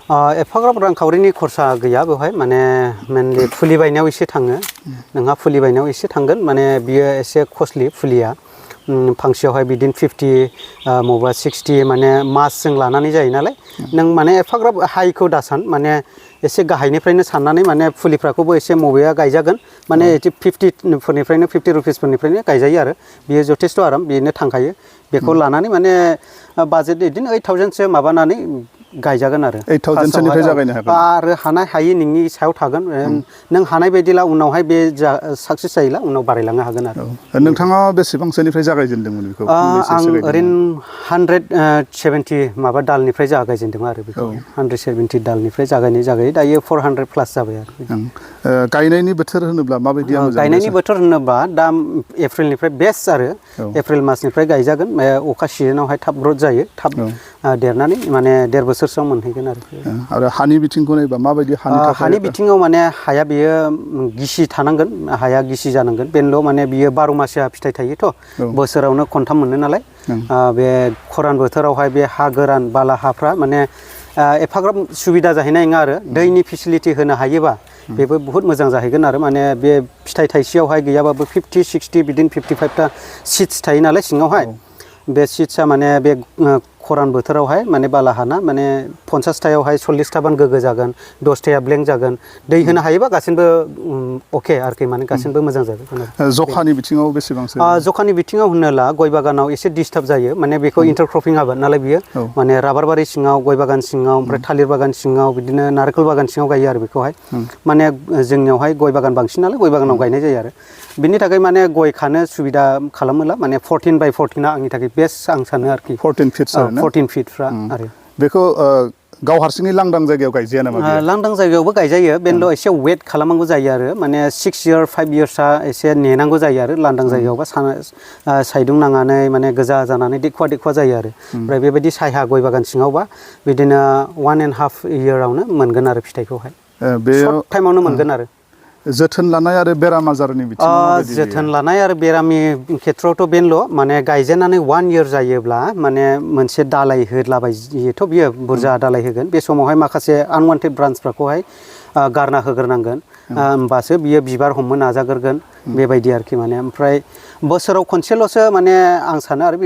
एफाग्राब रांखावरिनि खरसा गैया बेवहाय माने मेनलि फुलि बायनायाव एसे थाङो नोंहा फुलि बायनायाव एसे थांगोन माने बियो एसे कस्टलि फुलिया फांसेयावहाय बिदिनो 50 मबा 60 माने मासजों लानानै जायो नालाय नों माने एफाग्राब हाइखौ दासान माने एसे गाहायनिफ्रायनो साननानै माने फुलिफ्राखौबो एसे मबेया गायजागोन माने 50 फोरनिफ्रायनो 50 रुपिसफोरनिफ्रायनो गायजायो आरो बियो जथेस्थ' आराम बेनो थांखायो बेखौ लानानै माने बाजेट बिदिनो 8000 सो माबानानै गायजागोन आरो 8000 सोनिफ्राय जागायनो हागोन आरो हानाय हायि नोंनि सायाव थागोन नों हानाय बायदिला उनावहाय बे साक्सेस जायोला उनाव बारायलांनो हागोन आरो नोंथाङा बेसेबांसोनिफ्राय जागायजेनदोंमोन बेखौ आं ओरैनो 170 माबा दालनिफ्राय जागायजेनदों आरो बेखौ 170 दालनिफ्राय जागायै दायो 400 प्लास जाबाय आरो गायनायनि बोथोर होनोब्ला माबायदि गायनायनि बोथोर होनोबा दा एप्रिलनिफ्राय बेस्ट आरो एप्रिल मासनिफ्राय गायजागोन अखा सिजनावहाय थाब ग्रथ जायो थाब देरनानै माने 1.5 बोसोरसोआव मोनहैगोन आरो हानि बिथिंखौ नायबा माबायदि हानि बिथिङाव माने हाया बियो गिसि थानांगोन हाया गिसि जानांगोन बेनोल' माने बियो 12 मासिया फिथाइ थायोथ' बोसोरावनो खनथाम मोनो नालाय बे खरान बोथोरावहाय बे हा गोरान बाला हाफ्रा माने एफाग्राब सुबिदा जाहैनाय नङा आरो दैनि फेसिलिटि होनो हायोबा बेबो बहुत मोजां जाहैगोन आरो माने बे फिथाइ थाइसेयावहाय गैयाबाबो 50 60 बिदिनो 55 टा सिड्स थायो नालाय सिङावहाय बे सिड्सआ माने बे खरान बोथोरावहाय माने बाला हाना माने 50 टायावहाय 40 टाबान गोगो जागोन 10 टाया ब्लेंक जागोन दै होनो हायोबा गासिबो अके आरोखि माने गासिबो मोजां जागोन जखानि बिथिङाव बेसेबांसो जखानि बिथिङाव होनोला गय बागानाव एसे डिस्टार्ब जायो माने बेखौ इन्टारक्रपिं आबाद नालाय बियो माने राबार बारि सिङाव गय बागान सिङाव ओमफ्राय थालिर बागान सिङाव बिदिनो नारेंखल बागान सिङाव गायो आरो बेखौहाय माने जोंनियावहाय गय बागान बांसिन नालाय गय बागानाव गायनाय जायो आरो बिनि थाखाय माने गय खानो सुबिदा खालामोला माने 14/14 आ आंनि थाखाय बेस्ट आं सानो आरोखि 14 फिट्स 14 फिटफ्रा आरो बेखौ गाव हारसिङै लांदां जायगायाव गायजाया नामा लांदां जायगायावबो गायजायो बेनोल' एसे वेट खालामनांगौ जायो आरो माने 6 इयार 5 इयार्सआ एसे नेनांगौ जायो आरो लांदां जायगायावबा साइदुं नांनानै माने गोजा जानानै देखुवा जायो आरो ओमफ्राय बेबायदि सायहा गय बागान सिङावबा बिदिनो 1.5 इयारावनो मोनगोन आरो फिथाइखौहाय सर्ट टाइमावनो मोनगोन आरो जोथोन लानाय आरो बेराम आजारनि बिथिङाव जोथोन लानाय आरो बेरामनि खेथ्रआवथ' बेनोल' माने गायजेननानै 1 इयार जायोब्ला माने मोनसे दालाय होलाबायोथ' बियो बुरजा दालाय होगोन बे समावहाय माखासे आनवान्टेड ब्रान्चफोरखौहाय गारना होग्रोनांगोन होमबासो बियो बिबार हमनो नाजाग्रोगोन बेबायदि आरोखि माने ओमफ्राय बोसोराव खनसेल'सो माने आं सानो आरो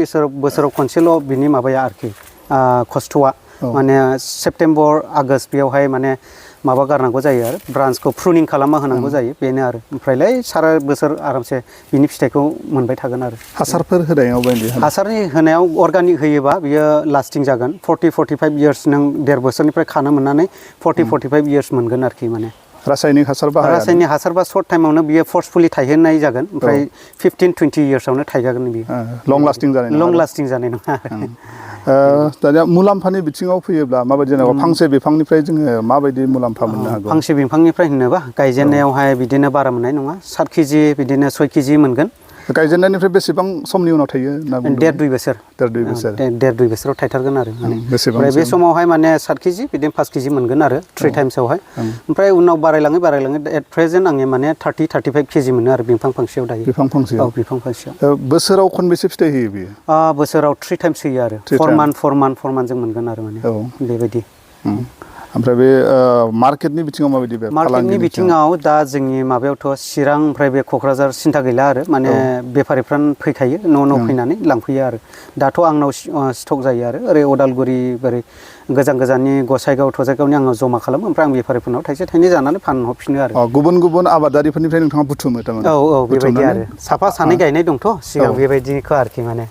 बोसोराव खनसेल' बिनि माबाया आरोखि खस्थ'आ माने सेप्तेम्बर आगष्ट बेयावहाय माने माबा गारनांगौ जायो आरो ब्रान्चखौ प्रुनिं खालामना होनांगौ जायो बेनो आरो ओमफ्रायलाय सारा बोसोर आरामसे बिनि फिथाइखौ मोनबाय थागोन आरो हासारफोर होनायाव हासारनि होनायाव अर्गानिक होयोबा बियो लास्टिं जागोन 40-45 इयार्स नों 1.5 बोसोरनिफ्राय खानो मोननानै 40-45 इयार्स मोनगोन आरोखि माने रासायनिक हासारबा सर्ट टाइमावनो बियो फर्सफुलि थायहोनाय जागोन ओमफ्राय 15-20 इयार्सआवनो थायजागोन बियो लं लास्टिं जानाय नङा दानिया मुलाम्फानि बिथिङाव फैयोब्ला माबायदि जेनेबा फांसे बिफांनिफ्राय जोङो माबायदि मुलाम्फा मोननो हागौ फांसे बिफांनिफ्राय होनोबा गायजेननायावहाय बिदिनो बारा मोननाय नङा 7 केजि बिदिनो 6 केजि मोनगोन गायजेननायनिफ्राय बेसेबां समनि उनाव थायो 1.5-2 बोसोर 1.5-2 बोसोराव थायथारगोन आरो ओमफ्राय बे समावहाय माने 7 केजि बिदिनो 5 केजि मोनगोन आरो 3 टाइम्सआवहाय ओमफ्राय उनाव बारायलाङै एट प्रेजेन्ट आङो माने 30-35 केजि मोनो आरो बिफां फांसेयाव दायो बिफां फांसेयाव बोसोराव खनबेसे फिथाइ होयो बियो बोसोराव 3 टाइम्स होयो आरो 4 मान्थ जों मोनगोन आरो माने बेबायदि ओमफ्राय बे मार्केटनि बिथिङाव माबायदि मार्केटनि बिथिङाव दा जोंनि माबायावथ' चिरां ओमफ्राय बे क'क्राझार सिन्था गैला आरो माने बेफारिफ्रानो फैखायो न' फैनानै लांफैयो आरो दाथ' आंनाव स्टक जायो आरो ओरै उदालगुरि ओरै गोजाननि गसाइगाव थजाइगावनि आङो जमा खालामो ओमफ्राय आं बेफारिफोरनाव थाइसे थाइनै जानानै फानहरफिनो आरो गुबुन आबादारिफोरनिफ्राय नोंथाङा बुथुमो थारमाने औ बेबायदि आरो साफा सानै गायनाय दंथ' सिगां बेबायदिखौ आरोखि माने